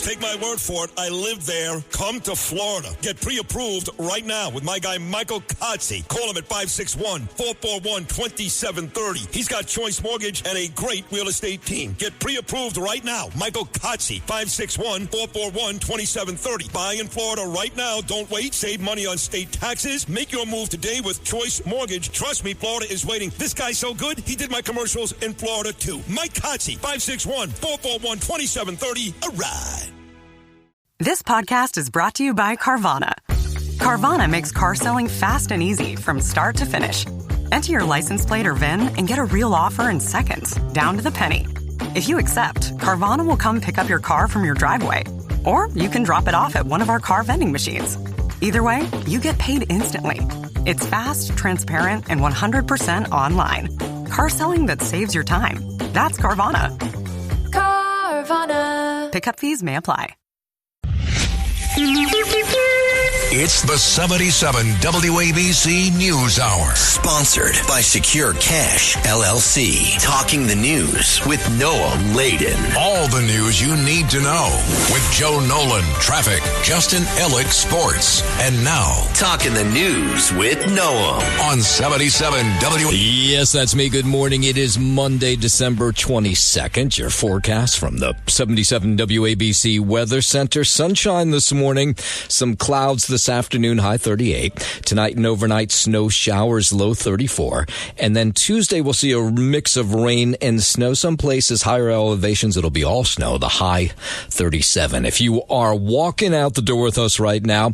Take my word for it. I live there. Come to Florida. Get pre-approved right now with my guy Michael Kotze. Call him at 561-441-2730. He's got Choice Mortgage and a great real estate team. Get pre-approved right now. Michael Kotze, 561-441-2730. Buy in Florida right now. Don't wait. Save money on state taxes. Make your move today with Choice Mortgage. Trust me, Florida is waiting. This guy's so good, he did my commercials in Florida too. Mike Kotze, 561-441-2730. A ride. This podcast is brought to you by Carvana. Carvana makes car selling fast and easy from start to finish. Enter your license plate or VIN and get a real offer in seconds, down to the penny. If you accept, Carvana will come pick up your car from your driveway. Or you can drop it off at one of our car vending machines. Either way, you get paid instantly. It's fast, transparent, and 100% online. Car selling that saves your time. That's Carvana. Carvana. Pickup fees may apply. It's the 77 WABC News Hour. Sponsored by Secure Cash, LLC. Talking the news with Noah Layden. All the news you need to know with Joe Nolan, traffic, Justin Ellick, sports. And now, Talking the News with Noah on 77 WABC. Yes, that's me. Good morning. It is Monday, December 22nd. Your forecast from the 77 WABC Weather Center. Sunshine this morning. Some clouds this afternoon, high 38. Tonight and overnight, snow showers, low 34. And then Tuesday, we'll see a mix of rain and snow. Some places, higher elevations, it'll be all snow, the high 37. If you are walking out the door with us right now,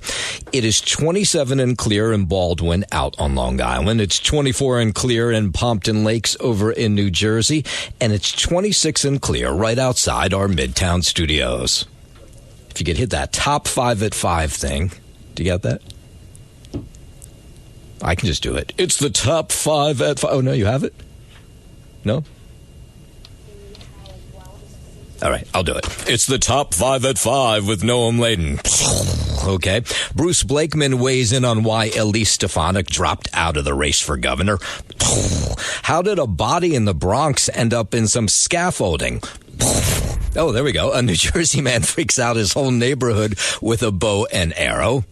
it is 27 and clear in Baldwin out on Long Island. It's 24 and clear in Pompton Lakes over in New Jersey. And it's 26 and clear right outside our Midtown studios. If you could hit that top 5 at 5 thing. Do you get that? I can just do it. It's the top 5 at 5. Oh, no, you have it? No? All right, I'll do it. It's the top 5 at 5 with Noam Layden. Okay. Bruce Blakeman weighs in on why Elise Stefanik dropped out of the race for governor. How did a body in the Bronx end up in some scaffolding? Oh, there we go. A New Jersey man freaks out his whole neighborhood with a bow and arrow.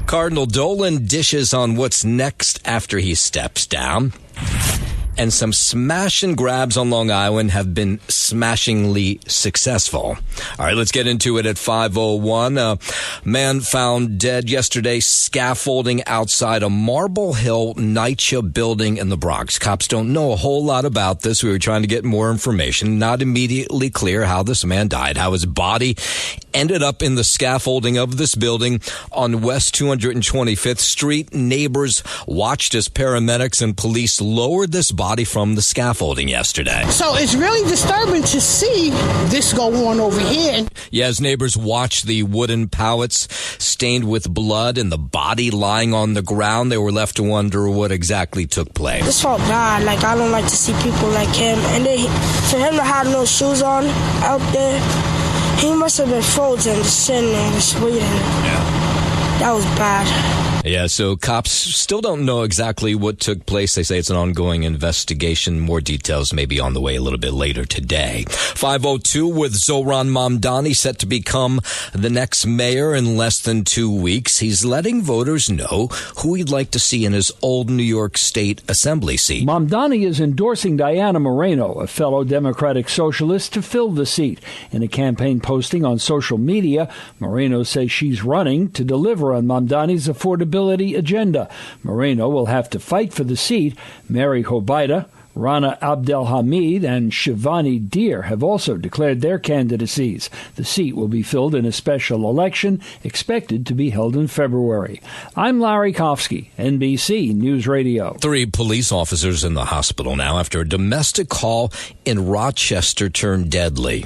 Cardinal Dolan dishes on what's next after he steps down. And some smash and grabs on Long Island have been smashingly successful. All right, let's get into it at 5:01. A man found dead yesterday scaffolding outside a Marble Hill NYCHA building in the Bronx. Cops don't know a whole lot about this. We were trying to get more information. Not immediately clear how this man died, how his body ended up in the scaffolding of this building on West 225th Street. Neighbors watched as paramedics and police lowered this body from the scaffolding yesterday. So it's really disturbing to see this go on over here. Yeah, as neighbors watched the wooden pallets stained with blood and the body lying on the ground, they were left to wonder what exactly took place. This felt bad. Like, I don't like to see people like him. And then for him to have no shoes on out there, he must have been frozen, just sitting there, just waiting. Yeah. That was bad. Yeah, so cops still don't know exactly what took place. They say it's an ongoing investigation. More details may be on the way a little bit later today. 5:02 with Zohran Mamdani set to become the next mayor in less than 2 weeks. He's letting voters know who he'd like to see in his old New York State Assembly seat. Mamdani is endorsing Diana Moreno, a fellow Democratic socialist, to fill the seat. In a campaign posting on social media, Moreno says she's running to deliver on Mamdani's affordability agenda. Moreno will have to fight for the seat. Mary Hobaida, Rana Abdelhamid, and Shivani Deer have also declared their candidacies. The seat will be filled in a special election expected to be held in February. I'm Larry Kofsky, NBC News Radio. 3 police officers in the hospital now after a domestic call in Rochester turned deadly.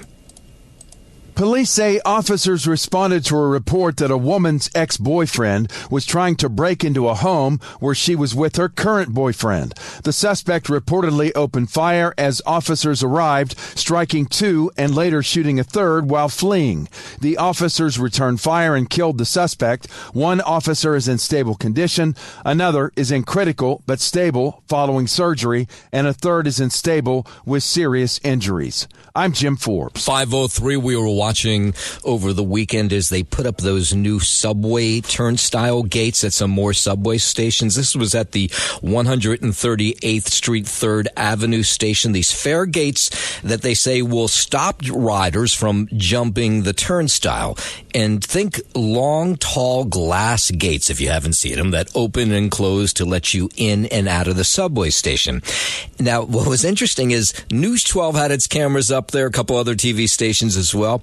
Police say officers responded to a report that a woman's ex-boyfriend was trying to break into a home where she was with her current boyfriend. The suspect reportedly opened fire as officers arrived, striking 2 and later shooting a 3rd while fleeing. The officers returned fire and killed the suspect. 1 officer is in stable condition, another is in critical but stable following surgery, and a 3rd is in stable with serious injuries. I'm Jim Forbes. 5:03, we were watching over the weekend is they put up those new subway turnstile gates at some more subway stations. This was at the 138th Street 3rd Avenue station. These fare gates that they say will stop riders from jumping the turnstile. And think long, tall glass gates, if you haven't seen them, that open and close to let you in and out of the subway station. Now, what was interesting is News 12 had its cameras up there, a couple other TV stations as well.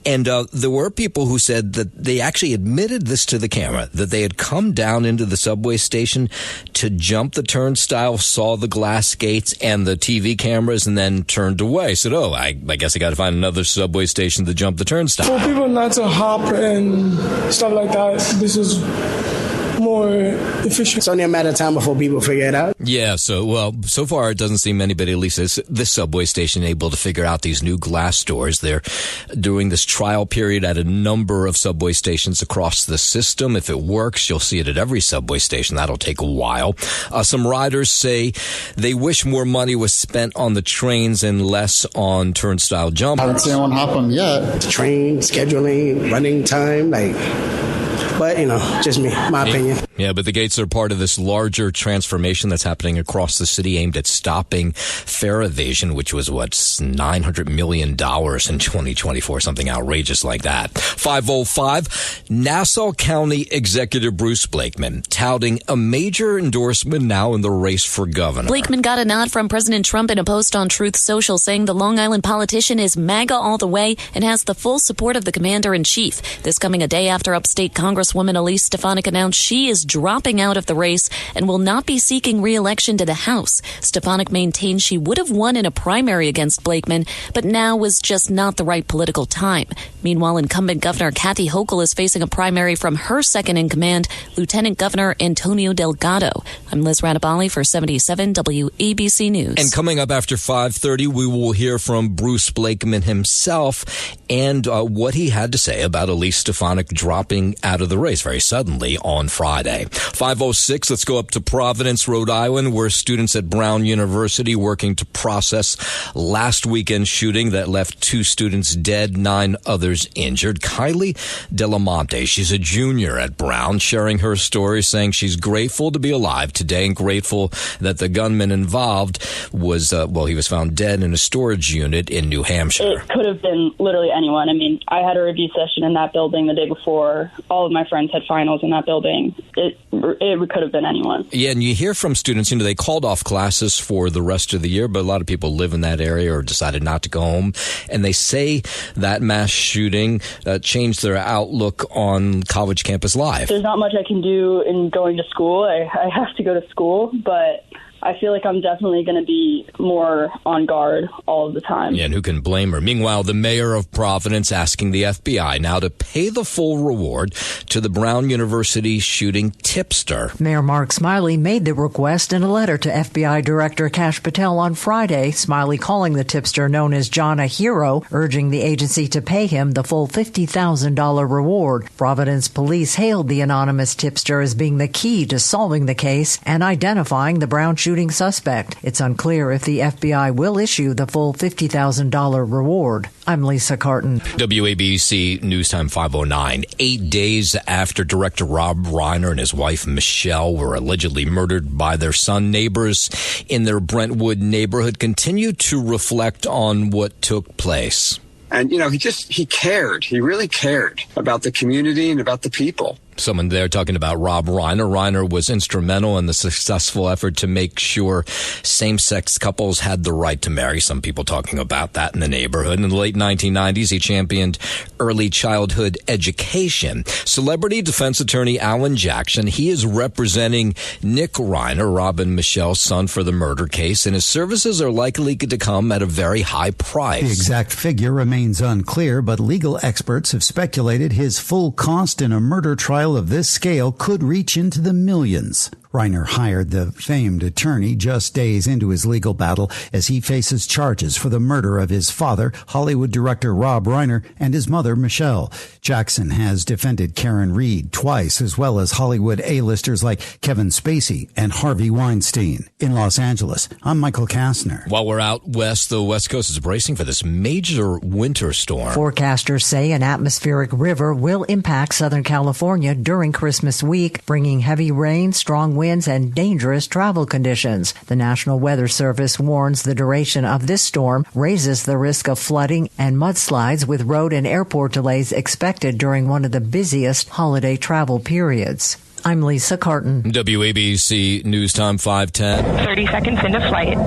And there were people who said that they actually admitted this to the camera, that they had come down into the subway station to jump the turnstile, saw the glass gates and the TV cameras, and then turned away. Said, I guess I got to find another subway station to jump the turnstile. For people not to hop and stuff like that, this is more efficient. It's only a matter of time before people figure it out. Yeah, so far it doesn't seem anybody, at least this subway station, able to figure out these new glass doors. They're doing this trial period at a number of subway stations across the system. If it works, you'll see it at every subway station. That'll take a while. Some riders say they wish more money was spent on the trains and less on turnstile jumpers. I haven't seen anyone hop them yet. Train, scheduling, running time, but, just me, my opinion. Yeah, but the gates are part of this larger transformation that's happening across the city aimed at stopping fare evasion, which was, $900 million in 2024, something outrageous like that. 5:05, Nassau County Executive Bruce Blakeman touting a major endorsement now in the race for governor. Blakeman got a nod from President Trump in a post on Truth Social saying the Long Island politician is MAGA all the way and has the full support of the commander-in-chief. This coming a day after upstate Congresswoman Elise Stefanik announced she is dropping out of the race and will not be seeking re-election to the House. Stefanik maintained she would have won in a primary against Blakeman, but now was just not the right political time. Meanwhile, incumbent Governor Kathy Hochul is facing a primary from her second-in-command, Lieutenant Governor Antonio Delgado. I'm Liz Radabali for 77 WABC News. And coming up after 5:30, we will hear from Bruce Blakeman himself and what he had to say about Elise Stefanik dropping out of the race very suddenly on Friday. 5:06, let's go up to Providence, Rhode Island, where students at Brown University working to process last weekend's shooting that left 2 students dead, 9 others injured. Kylie Delamonte, she's a junior at Brown, sharing her story, saying she's grateful to be alive today and grateful that the gunman involved was, he was found dead in a storage unit in New Hampshire. It could have been literally anyone. I mean, I had a review session in that building the day before. All of my friends had finals in that building. It could have been anyone. Yeah, and you hear from students, they called off classes for the rest of the year, but a lot of people live in that area or decided not to go home. And they say that mass shooting changed their outlook on college campus life. There's not much I can do in going to school. I have to go to school, but I feel like I'm definitely going to be more on guard all of the time. Yeah, and who can blame her? Meanwhile, the mayor of Providence asking the FBI now to pay the full reward to the Brown University shooting tipster. Mayor Mark Smiley made the request in a letter to FBI Director Kash Patel on Friday, Smiley calling the tipster known as John a hero, urging the agency to pay him the full $50,000 reward. Providence police hailed the anonymous tipster as being the key to solving the case and identifying the Brown shooting suspect. It's unclear if the FBI will issue the full $50,000 reward. I'm Lisa Carton. WABC News Time 5:09. 8 days after director Rob Reiner and his wife Michelle were allegedly murdered by their son, neighbors in their Brentwood neighborhood continue to reflect on what took place. And, he cared. He really cared about the community and about the people. Someone there talking about Rob Reiner. Reiner was instrumental in the successful effort to make sure same-sex couples had the right to marry. Some people talking about that in the neighborhood. In the late 1990s, he championed early childhood education. Celebrity defense attorney Alan Jackson, he is representing Nick Reiner, Rob and Michelle's son, for the murder case, and his services are likely to come at a very high price. The exact figure remains unclear, but legal experts have speculated his full cost in a murder trial trial of this scale could reach into the millions. Reiner hired the famed attorney just days into his legal battle as he faces charges for the murder of his father, Hollywood director Rob Reiner, and his mother, Michelle. Jackson has defended Karen Reed twice, as well as Hollywood A-listers like Kevin Spacey and Harvey Weinstein. In Los Angeles, I'm Michael Kastner. While we're out west, the West Coast is bracing for this major winter storm. Forecasters say an atmospheric river will impact Southern California during Christmas week, bringing heavy rain, strong winds, and dangerous travel conditions. The National Weather Service warns the duration of this storm raises the risk of flooding and mudslides, with road and airport delays expected during one of the busiest holiday travel periods. I'm Lisa Carton. WABC News Time 5:10. 30 seconds into flight.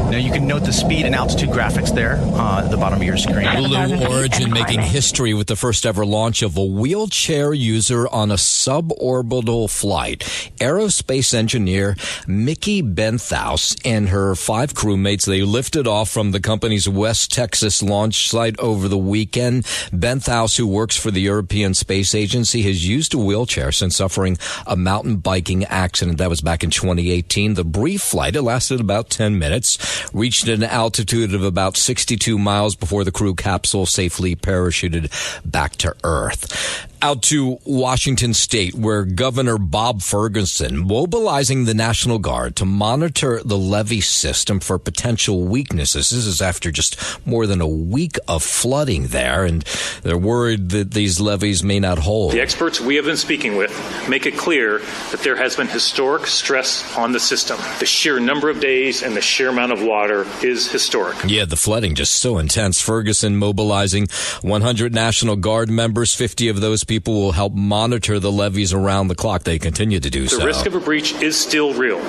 Now you can note the speed and altitude graphics there at the bottom of your screen. Blue Origin making history with the first ever launch of a wheelchair user on a suborbital flight. Aerospace engineer Mickey Benthouse and her 5 crewmates, they lifted off from the company's West Texas launch site over the weekend. Benthouse, who works for the European Space Agency, has used a wheelchair since suffering a mountain biking accident. That was back in 2018. The brief flight, it lasted about 10 minutes. Reached an altitude of about 62 miles before the crew capsule safely parachuted back to Earth. Out to Washington State, where Governor Bob Ferguson mobilizing the National Guard to monitor the levee system for potential weaknesses. This is after just more than a week of flooding there, and they're worried that these levees may not hold. The experts we have been speaking with make it clear that there has been historic stress on the system. The sheer number of days and the sheer amount of water is historic. Yeah, the flooding just so intense. Ferguson mobilizing 100 National Guard members. 50 of those people will help monitor the levees around the clock. They continue to do so. The risk of a breach is still real.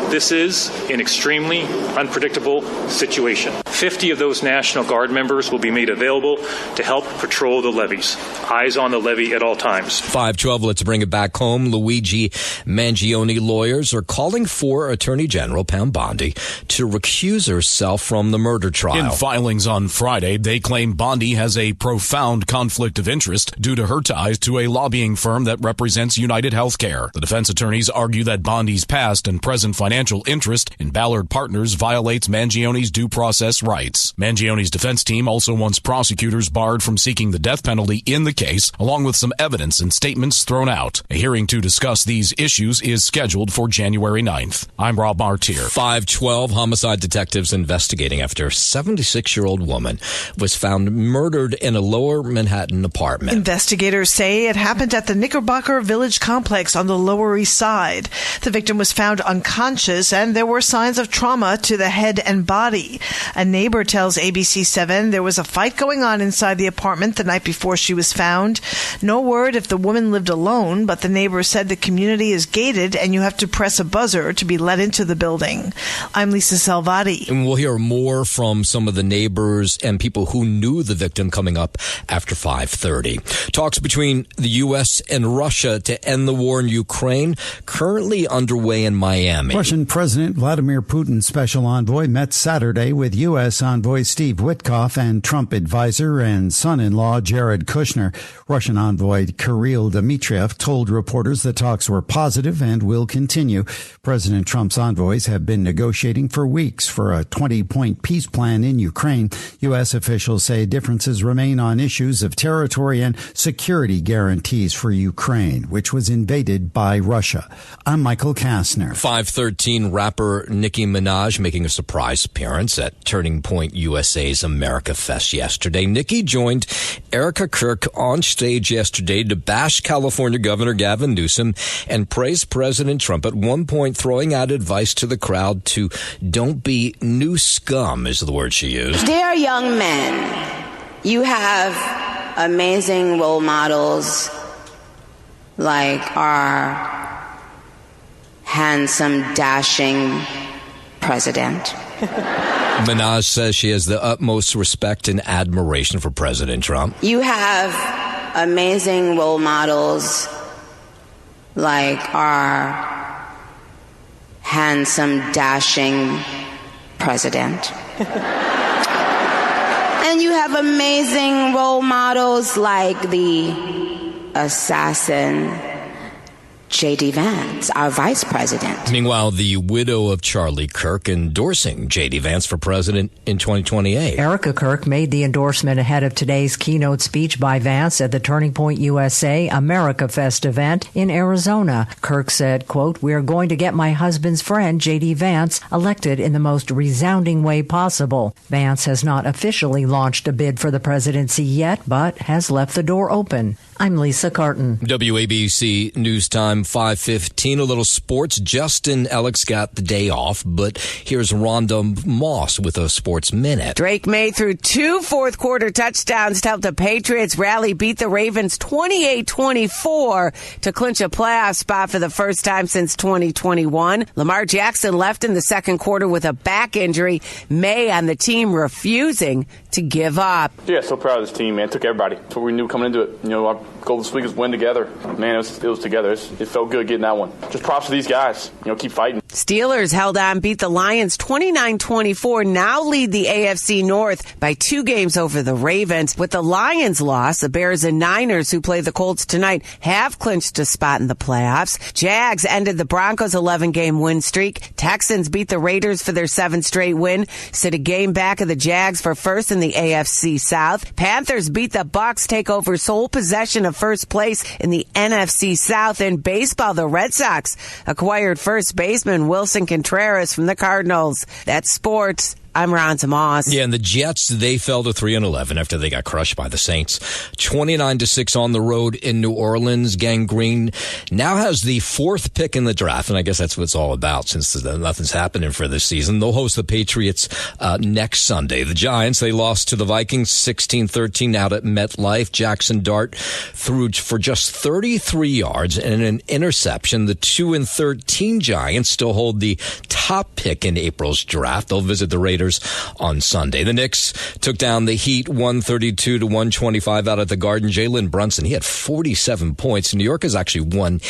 This is an extremely unpredictable situation. 50 of those National Guard members will be made available to help patrol the levees. Eyes on the levee at all times. 5:12, let's bring it back home. Luigi Mangione lawyers are calling for Attorney General Pam Bondi to recuse herself from the murder trial. In filings on Friday, they claim Bondi has a profound conflict of interest due to her ties to a lobbying firm that represents United Healthcare. The defense attorneys argue that Bondi's past and present financial interest in Ballard Partners violates Mangione's due process rights. Mangione's defense team also wants prosecutors barred from seeking the death penalty in the case, along with some evidence and statements thrown out. A hearing to discuss these issues is scheduled for January 9th. I'm Rob Martier. 5:12, homicide detectives investigating after a 76-year-old woman was found murdered in a lower Manhattan apartment. Investigators say it happened at the Knickerbocker Village complex on the Lower East Side. The victim was found unconscious, and there were signs of trauma to the head and body. A neighbor tells ABC7 there was a fight going on inside the apartment the night before she was found. No word if the woman lived alone, but the neighbor said the community is gated and you have to press a buzzer to be let into the building. I'm Lisa Salvati. And we'll hear more from some of the neighbors and people who knew the victim coming up after 5:30. Talks between the U.S. and Russia to end the war in Ukraine currently underway in Miami. Russian President Vladimir Putin's special envoy met Saturday with U.S. envoy Steve Witkoff and Trump advisor and son-in-law Jared Kushner. Russian envoy Kirill Dmitriev told reporters the talks were positive and will continue. President Trump's envoys have been negotiating for weeks for a 20-point peace plan in Ukraine. U.S. officials say differences remain on issues of territory and security guarantees for Ukraine, which was invaded by Russia. I'm Michael Kastner. 5:13, rapper Nicki Minaj making a surprise appearance at Turning Point USA's America Fest yesterday. Nicki joined Erica Kirk on stage yesterday to bash California Governor Gavin Newsom and praise President Trump, at one point throwing out advice to the crowd to don't be new scum, is the word she used. Dear young men, you have amazing role models like our handsome, dashing president. Minaj says she has the utmost respect and admiration for President Trump. You have amazing role models like our handsome, dashing president. And you have amazing role models like the assassin J.D. Vance, our vice president. Meanwhile, the widow of Charlie Kirk endorsing J.D. Vance for president in 2028. Erica Kirk made the endorsement ahead of today's keynote speech by Vance at the Turning Point USA America Fest event in Arizona. Kirk said, quote, "We are going to get my husband's friend, J.D. Vance, elected in the most resounding way possible." Vance has not officially launched a bid for the presidency yet, but has left the door open. I'm Lisa Carton. WABC News Time 5:15. A little sports. Justin Ellick's got the day off, but here's Rhonda Moss with a Sports Minute. Drake May threw 2 fourth-quarter touchdowns to help the Patriots rally beat the Ravens 28-24 to clinch a playoff spot for the first time since 2021. Lamar Jackson left in the second quarter with a back injury. May on the team refusing to give up. Yeah, so proud of this team, man. Took everybody. That's what we knew coming into it. You know, our goal this week is win together. Man, it was together. It felt good getting that one. Just props to these guys. You know, keep fighting. Steelers held on, beat the Lions 29-24, now lead the AFC North by 2 games over the Ravens. With the Lions loss, the Bears and Niners, who play the Colts tonight, have clinched a spot in the playoffs. Jags ended the Broncos' 11-game win streak. Texans beat the Raiders for their 7th straight win, sit a game back of the Jags for first in the AFC South. Panthers beat the Bucs, take over sole possession of first place in the NFC South. In baseball, the Red Sox acquired first baseman Wilson Contreras from the Cardinals. That's sports. I'm Rhonda Moss. Yeah, and the Jets, they fell to 3-11 after they got crushed by the Saints. 29-6 on the road in New Orleans. Gang Green now has the 4th pick in the draft, and I guess that's what it's all about since nothing's happening for this season. They'll host the Patriots next Sunday. The Giants, they lost to the Vikings 16-13 out at MetLife. Jackson Dart threw for just 33 yards and an interception. The 2-13 Giants still hold the top pick in April's draft. They'll visit the Raiders on Sunday. The Knicks took down the Heat 132-125 out at the Garden. Jalen Brunson, he had 47 points. New York has actually won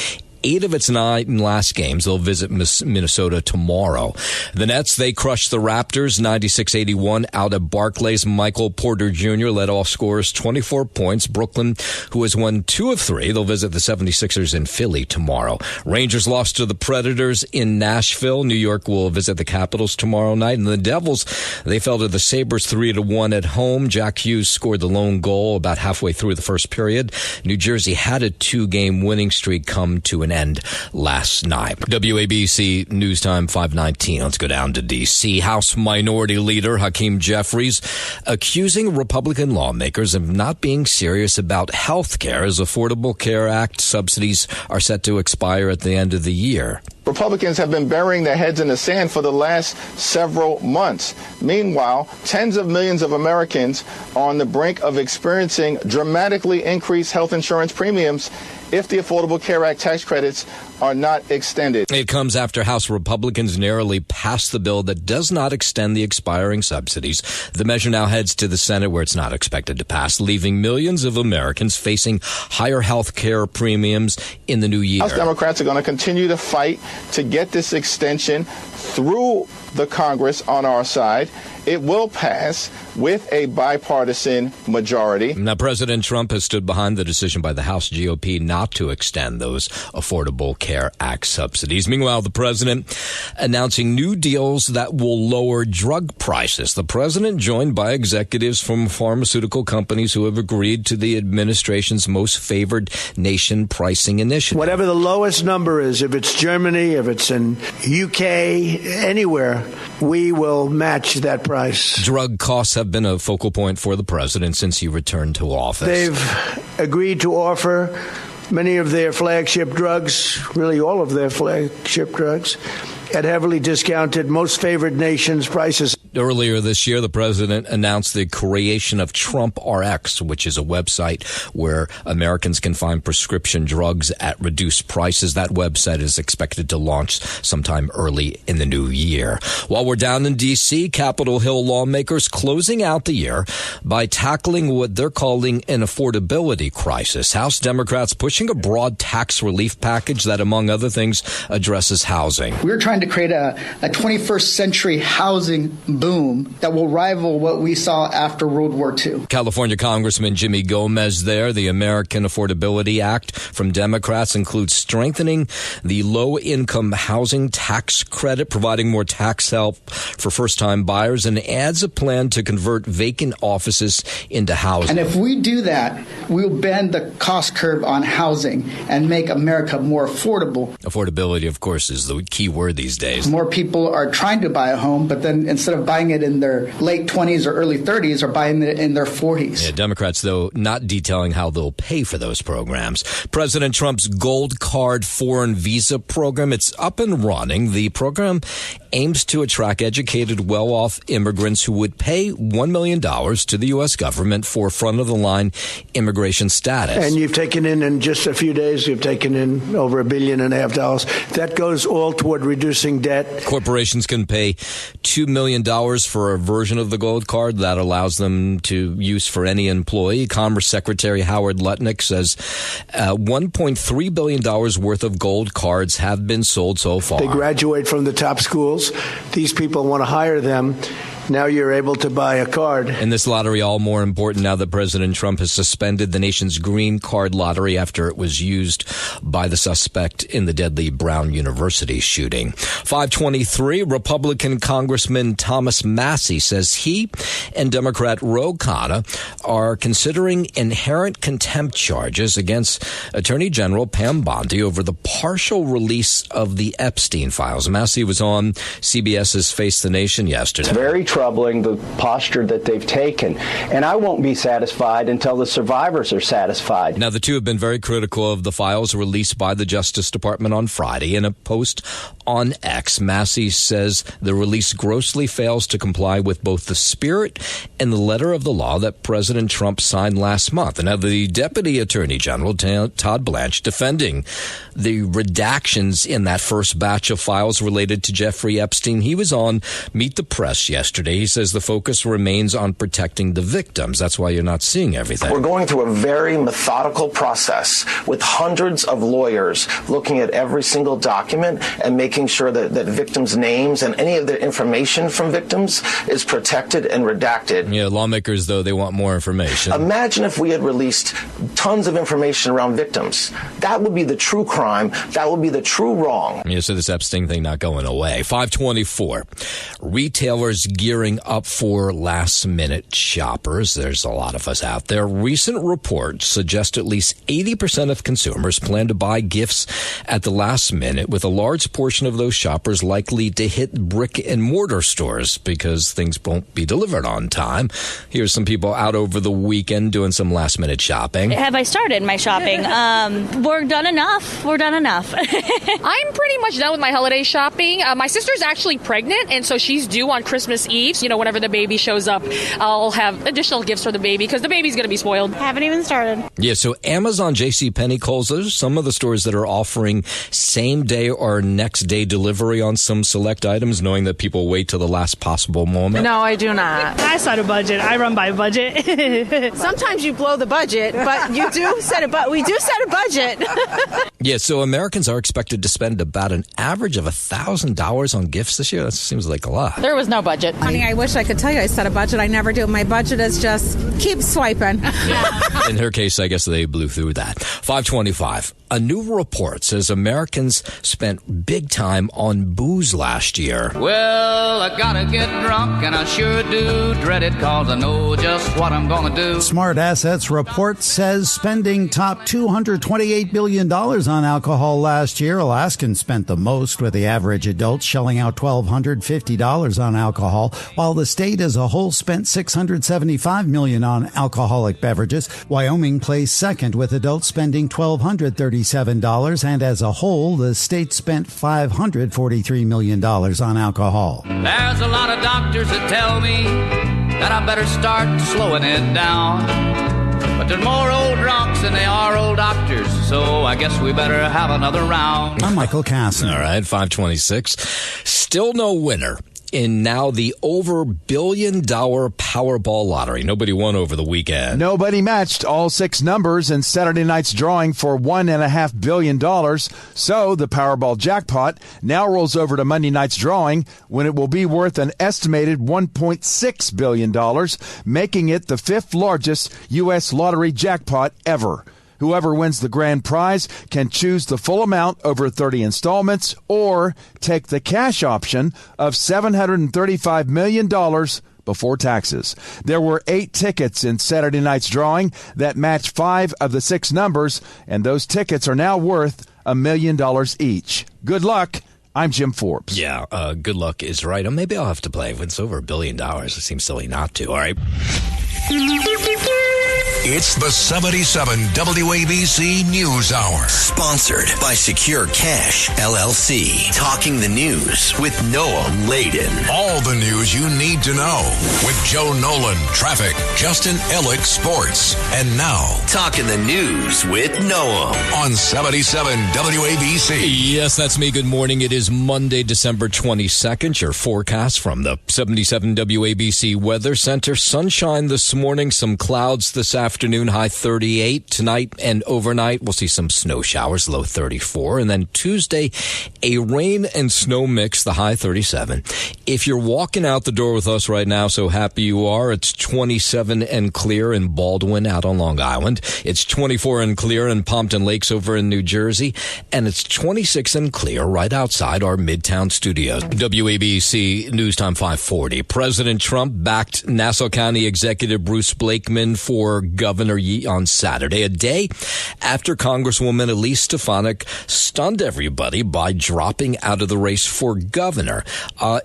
8 of its 9 last games. They'll visit Minnesota tomorrow. The Nets, they crushed the Raptors 96-81 out at Barclays. Michael Porter Jr. led off scorers, 24 points. Brooklyn, who has won 2 of 3, they'll visit the 76ers in Philly tomorrow. Rangers lost to the Predators in Nashville. New York will visit the Capitals tomorrow night. And the Devils, they fell to the Sabres 3-1 at home. Jack Hughes scored the lone goal about halfway through the first period. New Jersey had a 2-game winning streak come to an end last night. WABC News Time 5:19. Let's go down to D.C. House Minority Leader Hakeem Jeffries accusing Republican lawmakers of not being serious about health care as Affordable Care Act subsidies are set to expire at the end of the year. Republicans have been burying their heads in the sand for the last several months. Meanwhile, tens of millions of Americans are on the brink of experiencing dramatically increased health insurance premiums if the Affordable Care Act tax credits are not extended. It comes after House Republicans narrowly passed the bill that does not extend the expiring subsidies. The measure now heads to the Senate, where it's not expected to pass, leaving millions of Americans facing higher health care premiums in the new year. House Democrats are going to continue to fight to get this extension through the Congress on our side. It will pass with a bipartisan majority. Now, President Trump has stood behind the decision by the House GOP not to extend those Affordable Care Act subsidies. Meanwhile, the president announcing new deals that will lower drug prices. The president joined by executives from pharmaceutical companies who have agreed to the administration's most favored nation pricing initiative. Whatever the lowest number is, if it's Germany, if it's in UK, anywhere, we will match that price. Drug costs have been a focal point for the president since he returned to office. They've agreed to offer many of their flagship drugs, really all of their flagship drugs, at heavily discounted, most favored nations prices. Earlier this year, the president announced the creation of Trump RX, which is a website where Americans can find prescription drugs at reduced prices. That website is expected to launch sometime early in the new year. While we're down in D.C., Capitol Hill lawmakers closing out the year by tackling what they're calling an affordability crisis. House Democrats pushing a broad tax relief package that, among other things, addresses housing. We're trying to create a 21st century housing boom boom that will rival what we saw after World War II. California Congressman Jimmy Gomez there. The American Affordability Act from Democrats includes strengthening the low-income housing tax credit, providing more tax help for first-time buyers, and adds a plan to convert vacant offices into housing. And if we do that, we'll bend the cost curve on housing and make America more affordable. Affordability, of course, is the key word these days. More people are trying to buy a home, but then instead of buying it in their late 20s or early 30s, are buying it in their 40s. Yeah, Democrats, though, not detailing how they'll pay for those programs. President Trump's Gold Card foreign visa program, it's up and running. The program aims to attract educated, well-off immigrants who would pay $1 million to the U.S. government for front-of-the-line immigration status. And you've taken in just a few days, you've taken in over $1.5 billion. That goes all toward reducing debt. Corporations can pay $2 million for a version of the Gold Card that allows them to use for any employee. Commerce Secretary Howard Lutnick says $1.3 billion worth of Gold Cards have been sold so far. They graduate from the top schools. These people want to hire them. Now you're able to buy a card. And this lottery all more important now that President Trump has suspended the nation's green card lottery after it was used by the suspect in the deadly Brown University shooting. 523, Republican Congressman Thomas Massie says he and Democrat Ro Khanna are considering inherent contempt charges against Attorney General Pam Bondi over the partial release of the Epstein files. Massie was on CBS's Face the Nation yesterday. It's very troubling, the posture that they've taken. And I won't be satisfied until the survivors are satisfied. Now, the two have been very critical of the files released by the Justice Department on Friday. In a post on X, Massie says the release grossly fails to comply with both the spirit and the letter of the law that President Trump signed last month. And now the Deputy Attorney General, Todd Blanche, defending the redactions in that first batch of files related to Jeffrey Epstein. He was on Meet the Press yesterday. He says the focus remains on protecting the victims. That's why you're not seeing everything. We're going through a very methodical process with hundreds of lawyers looking at every single document and making sure that victims' names and any of the information from victims is protected and redacted. Yeah, lawmakers, though, they want more information. Imagine if we had released tons of information around victims. That would be the true crime. That would be the true wrong. Yeah, so this Epstein thing not going away. 524. Retailers gearing up for last-minute shoppers. There's a lot of us out there. Recent reports suggest at least 80% of consumers plan to buy gifts at the last minute, with a large portion of those shoppers likely to hit brick-and-mortar stores because things won't be delivered on time. Here's some people out over the weekend doing some last-minute shopping. Have I started my shopping? We're done enough. We're done enough. I'm pretty much done with my holiday shopping. My sister's actually pregnant, and so she's due on Christmas Eve. You know, whenever the baby shows up, I'll have additional gifts for the baby because the baby's going to be spoiled. Haven't even started. Yeah, so Amazon, JCPenney, Kohl's, those are some of the stores that are offering same-day or next-day delivery on some select items, knowing that people wait till the last possible moment. No, I do not. I set a budget. I run by budget. Sometimes you blow the budget, but you do set a we do set a budget. Yeah, so Americans are expected to spend about an average of $1,000 on gifts this year. That seems like a lot. There was no budget. Honey, I wish I could tell you I set a budget. I never do. My budget is just keep swiping. Yeah. In her case, I guess they blew through that. 525. A new report says Americans spent big time on booze last year. Well, I gotta get drunk, and I sure do dread it, cause I know just what I'm gonna do. Smart Assets report says spending topped $228 billion on alcohol last year. Alaskans spent the most, with the average adult shelling out $1,250 on alcohol, while the state as a whole spent $675 million on alcoholic beverages. Wyoming placed second, with adults spending $1,237, and as a whole, the state spent $543 million on alcohol. There's a lot of doctors that tell me that I better start slowing it down. But there's more old drunks than they are old doctors, so I guess we better have another round. I'm Michael Casson. All right, 526. Still no winner in now the over $1 billion Powerball lottery. Nobody won over the weekend. Nobody matched all 6 numbers in Saturday night's drawing for $1.5 billion. So the Powerball jackpot now rolls over to Monday night's drawing when it will be worth an estimated $1.6 billion, making it the 5th largest U.S. lottery jackpot ever. Whoever wins the grand prize can choose the full amount over 30 installments or take the cash option of $735 million before taxes. There were 8 tickets in Saturday night's drawing that matched 5 of the 6 numbers, and those tickets are now worth $1 million each. Good luck. I'm Jim Forbes. Yeah, good luck is right. Or maybe I'll have to play. If it's over $1 billion, it seems silly not to. All right. It's the 77 WABC News Hour. Sponsored by Secure Cash, LLC. Talking the news with Noah Layden. All the news you need to know with Joe Nolan, traffic, Justin Ellick, sports. And now, Talking the news with Noah on 77 WABC. Yes, that's me. Good morning. It is Monday, December 22nd. Your forecast from the 77 WABC Weather Center. Sunshine this morning, some clouds this afternoon, high 38. Tonight and overnight, we'll see some snow showers, low 34. And then Tuesday, a rain and snow mix, the high 37. If you're walking out the door with us right now, so happy you are. It's 27 and clear in Baldwin out on Long Island. It's 24 and clear in Pompton Lakes over in New Jersey. And it's 26 and clear right outside our Midtown studios. WABC News Time 540. President Trump backed Nassau County Executive Bruce Blakeman for governor on Saturday, a day after Congresswoman Elise Stefanik stunned everybody by dropping out of the race for governor.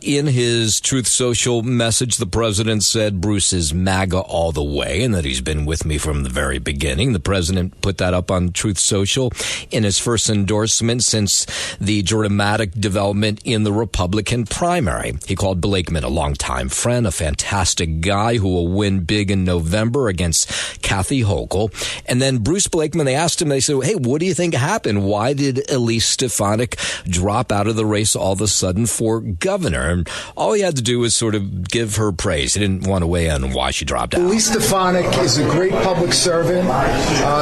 In his Truth Social message, the president said Bruce is MAGA all the way and that he's been with me from the very beginning. The president put that up on Truth Social in his first endorsement since the dramatic development in the Republican primary. He called Blakeman a longtime friend, a fantastic guy who will win big in November against Kathy Hochul. And then Bruce Blakeman, they asked him, they said, hey, what do you think happened? Why did Elise Stefanik drop out of the race all of a sudden for governor? And all he had to do was sort of give her praise. He didn't want to weigh in on why she dropped out. Elise Stefanik is a great public servant.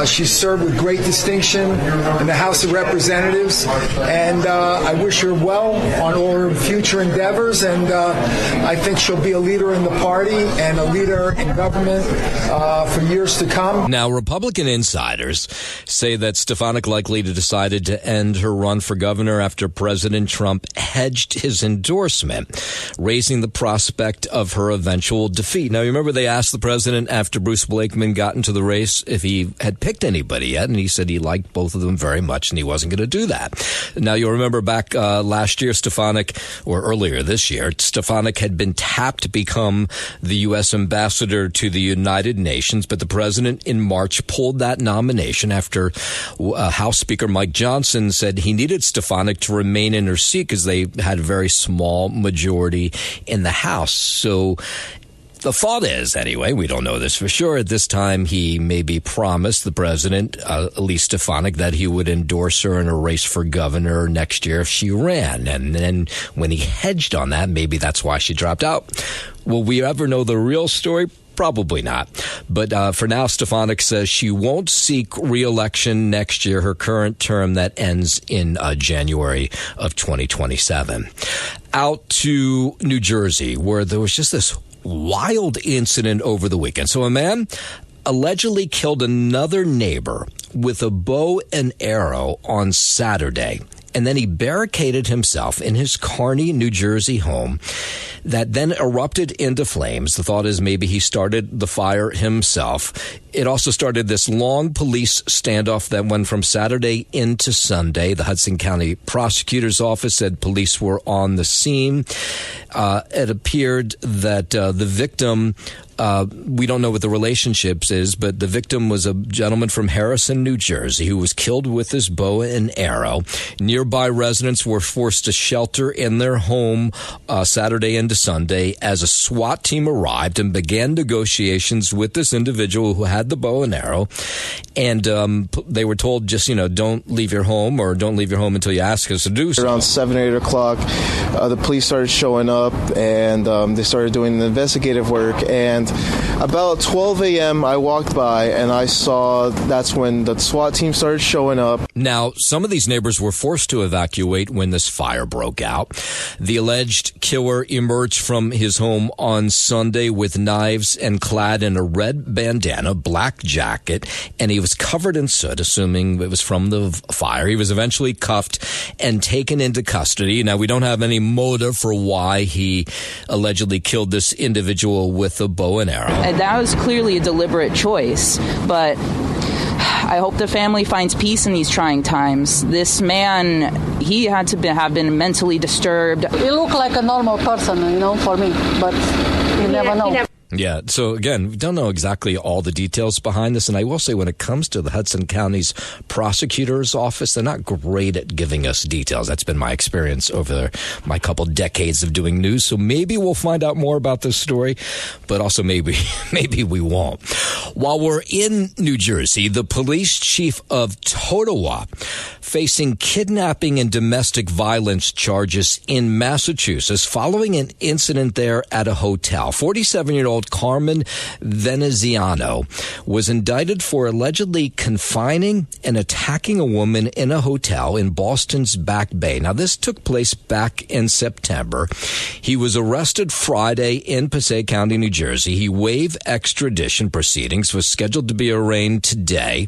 She served with great distinction in the House of Representatives. And I wish her well on all her future endeavors. And I think she'll be a leader in the party and a leader in government for years to come. Now, Republican insiders say that Stefanik likely decided to end her run for governor after President Trump hedged his endorsement, raising the prospect of her eventual defeat. Now, you remember they asked the president after Bruce Blakeman got into the race if he had picked anybody yet, and he said he liked both of them very much, and he wasn't going to do that. Now, you'll remember back last year, Stefanik, or earlier this year, Stefanik had been tapped to become the U.S. ambassador to the United Nations, but the president in March pulled that nomination after House Speaker Mike Johnson said he needed Stefanik to remain in her seat because they had a very small majority in the House. So the thought is, anyway, we don't know this for sure, at this time he maybe promised the president, Elise Stefanik, that he would endorse her in a race for governor next year if she ran. And then when he hedged on that, maybe that's why she dropped out. Will we ever know the real story? Probably not. But for now, Stefanik says she won't seek re-election next year, her current term that ends in January of 2027. Out to New Jersey, where there was just this wild incident over the weekend. So a man allegedly killed another neighbor with a bow and arrow on Saturday. And then he barricaded himself in his Kearny, New Jersey home that then erupted into flames. The thought is maybe he started the fire himself. It also started this long police standoff that went from Saturday into Sunday. The Hudson County Prosecutor's Office said police were on the scene. It appeared that the victim, we don't know what the relationships is, but the victim was a gentleman from Harrison, New Jersey, who was killed with his bow and arrow. Nearby residents were forced to shelter in their home Saturday into into Sunday as a SWAT team arrived and began negotiations with this individual who had the bow and arrow. And they were told, just, don't leave your home, or don't leave your home until you ask us to do so. Around 7 or 8 o'clock, the police started showing up, and they started doing the investigative work. And about 12 a.m., I walked by, and I saw that's when the SWAT team started showing up. Now, some of these neighbors were forced to evacuate when this fire broke out. The alleged killer emerged from his home on Sunday with knives and clad in a red bandana, black jacket, and he was covered in soot, assuming it was from the fire. He was eventually cuffed and taken into custody. Now, we don't have any motive for why he allegedly killed this individual with a bow and arrow. And that was clearly a deliberate choice, but I hope the family finds peace in these trying times. This man, he had to have been mentally disturbed. He looked like a normal person, for me, but you never know. Yeah, so again, we don't know exactly all the details behind this, and I will say when it comes to the Hudson County's prosecutor's office, they're not great at giving us details. That's been my experience over my couple decades of doing news, so maybe we'll find out more about this story, but also maybe we won't. While we're in New Jersey, the police chief of Totowa facing kidnapping and domestic violence charges in Massachusetts following an incident there at a hotel. 47-year-old Carmen Veneziano was indicted for allegedly confining and attacking a woman in a hotel in Boston's Back Bay. Now, this took place back in September. He was arrested Friday in Passaic County, New Jersey. He waived extradition proceedings, was scheduled to be arraigned today.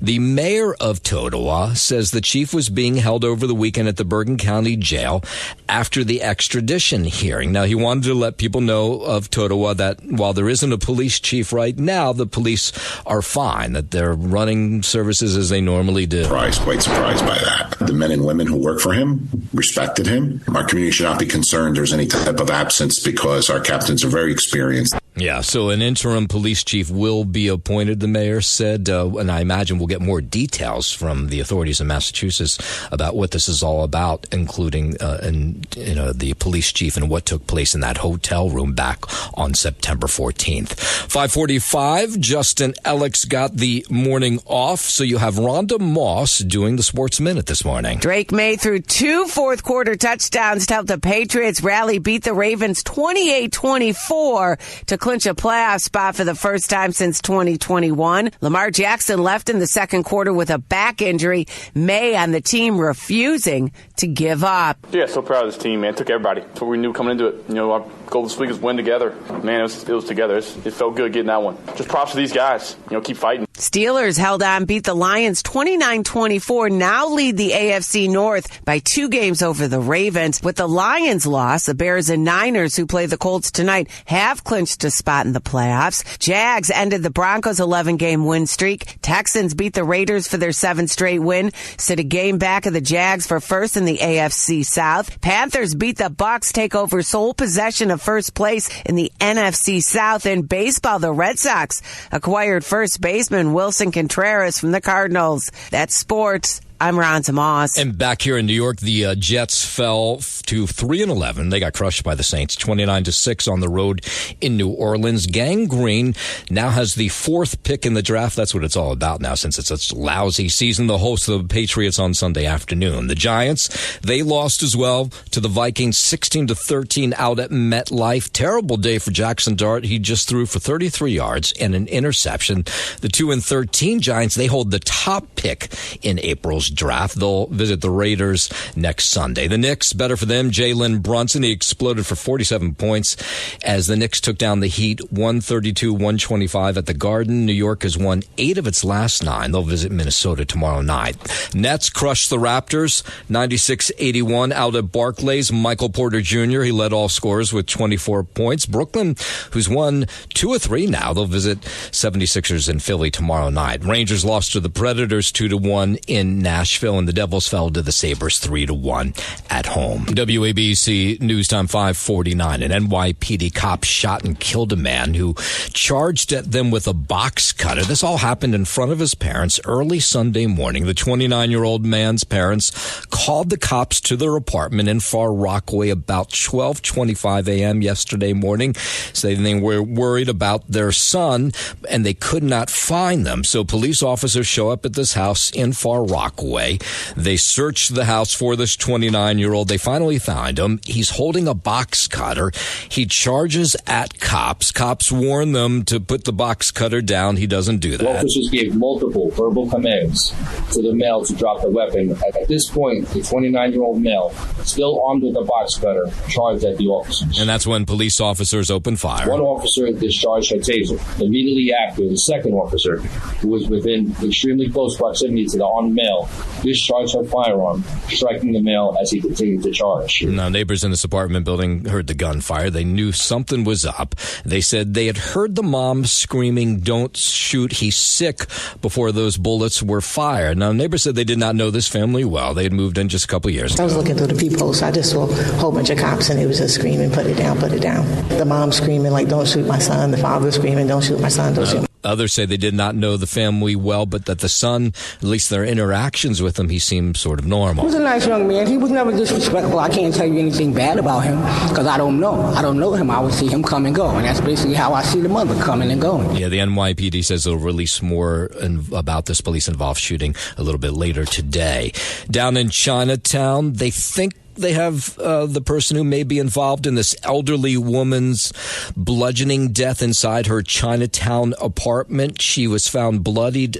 The mayor of Totowa says the chief was being held over the weekend at the Bergen County Jail after the extradition hearing. Now, he wanted to let people know of Totowa that while there isn't a police chief right now, the police are fine, that they're running services as they normally do. Quite surprised by that. The men and women who work for him respected him. Our community should not be concerned there's any type of absence because our captains are very experienced. Yeah, so an interim police chief will be appointed, the mayor said, and I imagine we'll get more details from the authorities in Massachusetts about what this is all about, including the police chief and what took place in that hotel room back on September 14th. 5:45, Justin Alex got the morning off, so you have Rhonda Moss doing the Sports Minute this morning. Drake May threw 2 fourth-quarter touchdowns to help the Patriots rally beat the Ravens 28-24 to clinch a playoff spot for the first time since 2021. Lamar Jackson left in the second quarter with a back injury. May and the team refusing to give up. Yeah, so proud of this team, man. Took everybody. That's what we knew coming into it. Our goal this week is win together. Man, it was together. It felt good getting that one. Just props to these guys. Keep fighting. Steelers held on, beat the Lions 29-24, now lead the AFC North by 2 games over the Ravens. With the Lions loss, the Bears and Niners, who play the Colts tonight, have clinched a spot in the playoffs. Jags ended the Broncos' 11-game win streak. Texans beat the Raiders for their 7th straight win, sit a game back of the Jags for first in the AFC South. Panthers beat the Bucs, take over sole possession of first place in the NFC South. In baseball, the Red Sox acquired first baseman Wilson Contreras from the Cardinals. That's sports. I'm Rhonda Moss. And back here in New York, the Jets fell to 3-11. They got crushed by the Saints, 29-6 on the road in New Orleans. Gang Green now has the 4th pick in the draft. That's what it's all about now, since it's such a lousy season. They'll host the Patriots on Sunday afternoon. The Giants, they lost as well to the Vikings, 16-13 out at MetLife. Terrible day for Jackson Dart. He just threw for 33 yards and an interception. The 2-13 Giants, they hold the top pick in April's draft. They'll visit the Raiders next Sunday. The Knicks, better for them. Jalen Brunson, he exploded for 47 points as the Knicks took down the Heat 132-125 at the Garden. New York has won 8 of its last 9. They'll visit Minnesota tomorrow night. Nets crushed the Raptors 96-81 out at Barclays. Michael Porter Jr., he led all scorers with 24 points. Brooklyn, who's won 2 of 3 now, they'll visit 76ers in Philly tomorrow night. Rangers lost to the Predators 2-1 in Nashville. Nashville, and the Devils fell to the Sabres 3-1 at home. WABC News Time 5:49. An NYPD cop shot and killed a man who charged at them with a box cutter. This all happened in front of his parents early Sunday morning. The 29-year-old man's parents called the cops to their apartment in Far Rockaway about 12:25 a.m. yesterday morning, saying they were worried about their son and they could not find them. So police officers show up at this house in Far Rockaway. They searched the house for this 29-year-old. They finally found him. He's holding a box cutter. He charges at cops. Cops warn them to put the box cutter down. He doesn't do that. Officers gave multiple verbal commands to the male to drop the weapon. At this point, the 29-year-old male, still armed with a box cutter, charged at the officers. And that's when police officers opened fire. One officer discharged her taser. Immediately after, the second officer, who was within extremely close proximity to the armed male, discharged her firearm, striking the male as he continued to charge. Now, neighbors in this apartment building heard the gunfire. They knew something was up. They said they had heard the mom screaming, "Don't shoot, he's sick," before those bullets were fired. Now, neighbors said they did not know this family well. They had moved in just a couple years ago. I was looking through the peephole, so I just saw a whole bunch of cops, and it was just screaming, "Put it down, put it down." The mom screaming, like, "Don't shoot my son." The father screaming, "Don't shoot my son, don't shoot." Others say they did not know the family well, but that the son, at least their interactions with him, he seemed sort of normal. He was a nice young man. He was never disrespectful. I can't tell you anything bad about him because I don't know. I don't know him. I would see him come and go, and that's basically how I see the mother coming and going. Yeah, the NYPD says they'll release more about this police-involved shooting a little bit later today. Down in Chinatown, they think they have the person who may be involved in this elderly woman's bludgeoning death inside her Chinatown apartment. She was found bloodied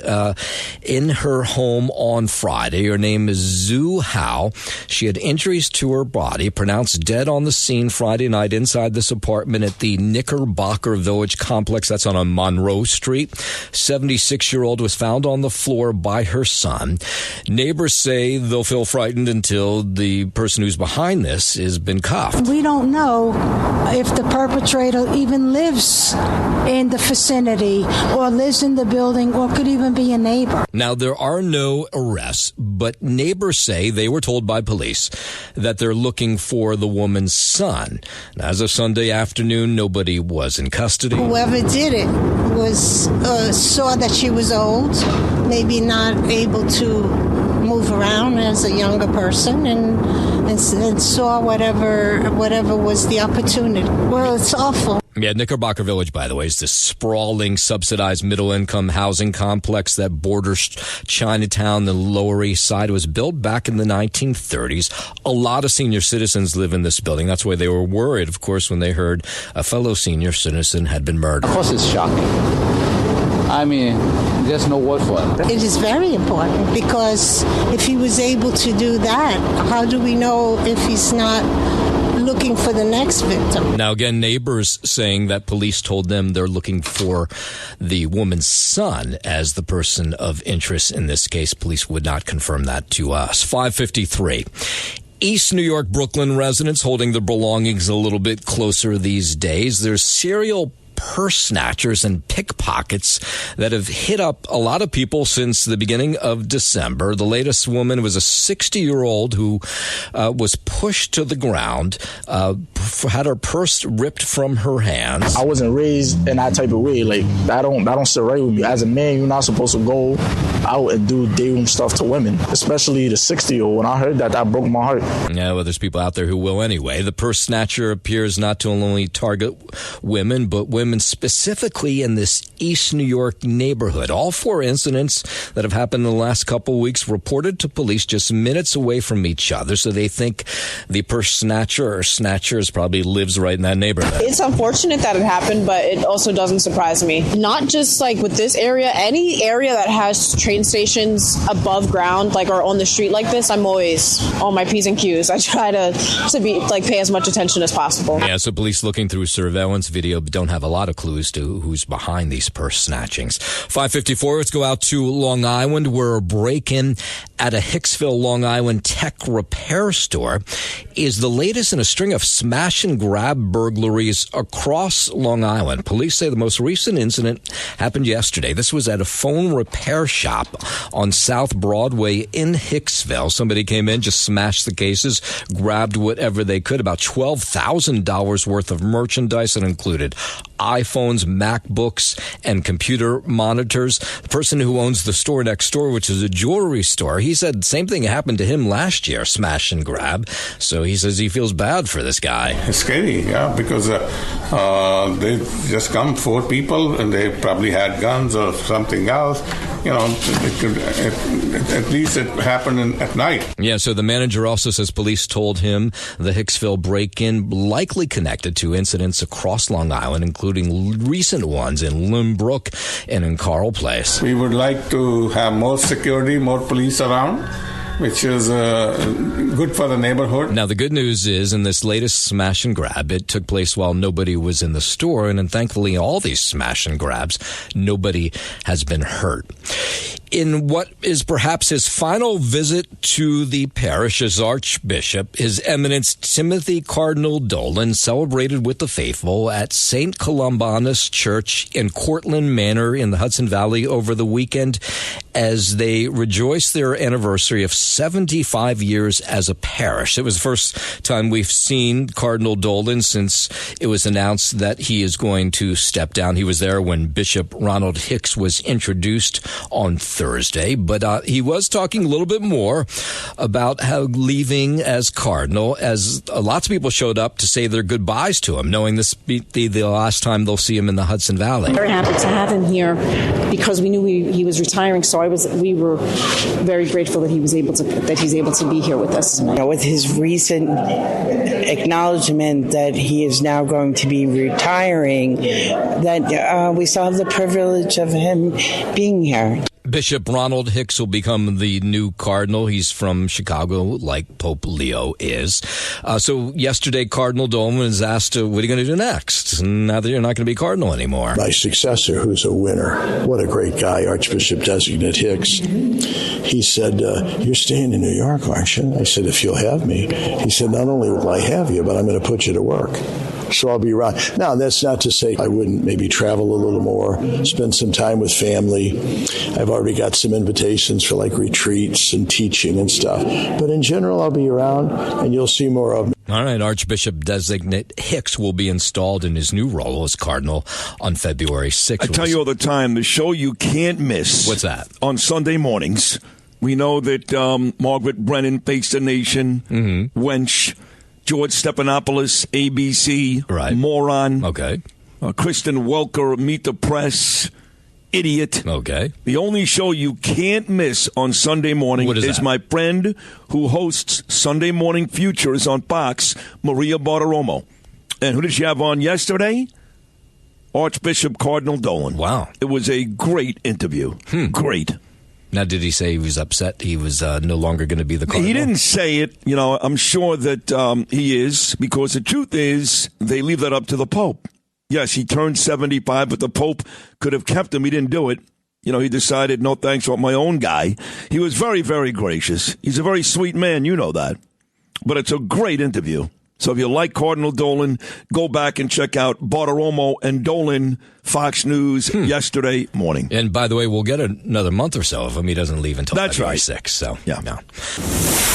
in her home on Friday. Her name is Zhu Hao. She had injuries to her body, pronounced dead on the scene Friday night inside this apartment at the Knickerbocker Village complex. That's on Monroe Street. 76-year-old was found on the floor by her son. Neighbors say they'll feel frightened until the person who's behind this has been cuffed. We don't know if the perpetrator even lives in the vicinity or lives in the building or could even be a neighbor. Now, there are no arrests, but neighbors say they were told by police that they're looking for the woman's son. Now, as of Sunday afternoon, nobody was in custody. Whoever did it was saw that she was old, maybe not able to move around as a younger person, and saw whatever was the opportunity. Well, it's awful. Yeah, Knickerbocker Village, by the way, is this sprawling, subsidized middle-income housing complex that borders Chinatown, the Lower East Side. It was built back in the 1930s. A lot of senior citizens live in this building. That's why they were worried, of course, when they heard a fellow senior citizen had been murdered. Of course, it's shocking. I mean, there's no word for it. It is very important because if he was able to do that, how do we know if he's not looking for the next victim? Now, again, neighbors saying that police told them they're looking for the woman's son as the person of interest in this case. Police would not confirm that to us. 5:53. East New York, Brooklyn residents holding their belongings a little bit closer these days. There's serial purse snatchers and pickpockets that have hit up a lot of people since the beginning of December. The latest woman was a 60-year-old who was pushed to the ground, had her purse ripped from her hands. I wasn't raised in that type of way. Like, that don't sit right with me. As a man, you're not supposed to go out and do day-room stuff to women, especially the 60-year-old. When I heard that, that broke my heart. Yeah, well, there's people out there who will anyway. The purse snatcher appears not to only target women, but women specifically in this East New York neighborhood. All four incidents that have happened in the last couple of weeks reported to police just minutes away from each other, so they think the purse snatcher or snatchers probably lives right in that neighborhood. It's unfortunate that it happened, but it also doesn't surprise me. Not just like with this area, any area that has train stations above ground, like, or on the street like this, I'm always on my P's and Q's. I try to be like pay as much attention as possible. Yeah, so police looking through surveillance video don't have a lot of clues to who's behind these purse snatchings. 5:54, let's go out to Long Island where a break-in at a Hicksville, Long Island tech repair store is the latest in a string of smash and grab burglaries across Long Island. Police say the most recent incident happened yesterday. This was at a phone repair shop on South Broadway in Hicksville. Somebody came in, just smashed the cases, grabbed whatever they could, about $12,000 worth of merchandise that included iPhones, MacBooks, and computer monitors. The person who owns the store next door, which is a jewelry store, he said the same thing happened to him last year, smash and grab. So he says he feels bad for this guy. It's scary, yeah, because they just come 4 people and they probably had guns or something else. You know, at least it happened at night. Yeah, so the manager also says police told him the Hicksville break-in likely connected to incidents across Long Island, including recent ones in Limbrook and in Carl Place. We would like to have more security, more police around, which is good for the neighborhood. Now, the good news is, in this latest smash and grab, it took place while nobody was in the store, and thankfully, all these smash and grabs, nobody has been hurt. In what is perhaps his final visit to the parish as Archbishop, His Eminence Timothy Cardinal Dolan celebrated with the faithful at St. Columbanus Church in Cortlandt Manor in the Hudson Valley over the weekend as they rejoiced their anniversary of 75 years as a parish. It was the first time we've seen Cardinal Dolan since it was announced that he is going to step down. He was there when Bishop Ronald Hicks was introduced on Thursday, but he was talking a little bit more about how leaving as cardinal, as lots of people showed up to say their goodbyes to him, knowing this be the last time they'll see him in the Hudson Valley. Very happy to have him here because we knew he was retiring, so we were very grateful that he's able to be here with us. With his recent acknowledgement that he is now going to be retiring, that we still have the privilege of him being here. Bishop Ronald Hicks will become the new cardinal. He's from Chicago, like Pope Leo is. So yesterday, Cardinal Dolan was asked, what are you going to do next? Now that you're not going to be cardinal anymore. My successor, who's a winner, what a great guy, Archbishop Designate Hicks. He said, you're staying in New York, aren't you? I said, if you'll have me. He said, not only will I have you, but I'm going to put you to work. So I'll be around. Now, that's not to say I wouldn't maybe travel a little more, spend some time with family. I've already got some invitations for like retreats and teaching and stuff. But in general, I'll be around and you'll see more of me. All right, Archbishop Designate Hicks will be installed in his new role as cardinal on February 6th. I tell you all the time, the show you can't miss. What's that? On Sunday mornings, we know that Margaret Brennan, Face the Nation, Wench, George Stephanopoulos, ABC, right. Moron. Okay. Kristen Welker, Meet the Press, Idiot. Okay. The only show you can't miss on Sunday morning is that? my friend who hosts Sunday Morning Futures on Fox, Maria Bartiromo. And who did she have on yesterday? Archbishop Cardinal Dolan. Wow. It was a great interview. Great. Now, did he say he was upset he was no longer going to be the cardinal? He didn't say it. You know, I'm sure that he is, because the truth is they leave that up to the Pope. Yes, he turned 75, but the Pope could have kept him. He didn't do it. You know, he decided, no thanks, I want my own guy. He was very, very gracious. He's a very sweet man. You know that. But it's a great interview. So if you like Cardinal Dolan, go back and check out Bartiromo and Dolan, Fox News, yesterday morning. And by the way, we'll get another month or so of him. He doesn't leave until February 6th. So, yeah. No.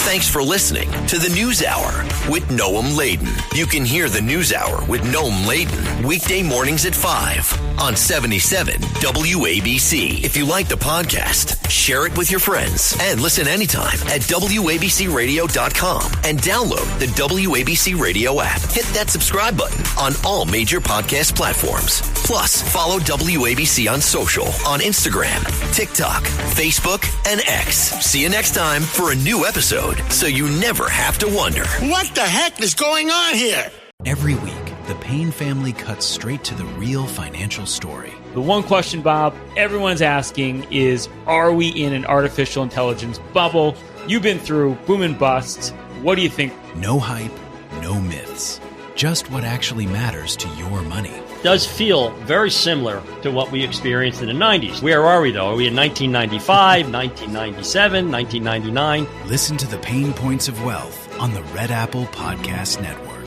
Thanks for listening to the News Hour with Noam Laden. You can hear the News Hour with Noam Laden weekday mornings at 5 on 77 WABC. If you like the podcast, share it with your friends and listen anytime at WABCRadio.com and download the WABC Radio app. Hit that subscribe button on all major podcast platforms. Plus, follow WABC on social on Instagram, TikTok, Facebook, and X. See you next time for a new episode, so you never have to wonder. What the heck is going on here? Every week, the Payne family cuts straight to the real financial story. The one question, Bob, everyone's asking is, are we in an artificial intelligence bubble? You've been through boom and busts. What do you think? No hype, no myths. Just what actually matters to your money. does feel very similar to what we experienced in the 90s. Where are we, though? Are we in 1995, 1997, 1999? Listen to The Pain Points of Wealth on the Red Apple Podcast Network.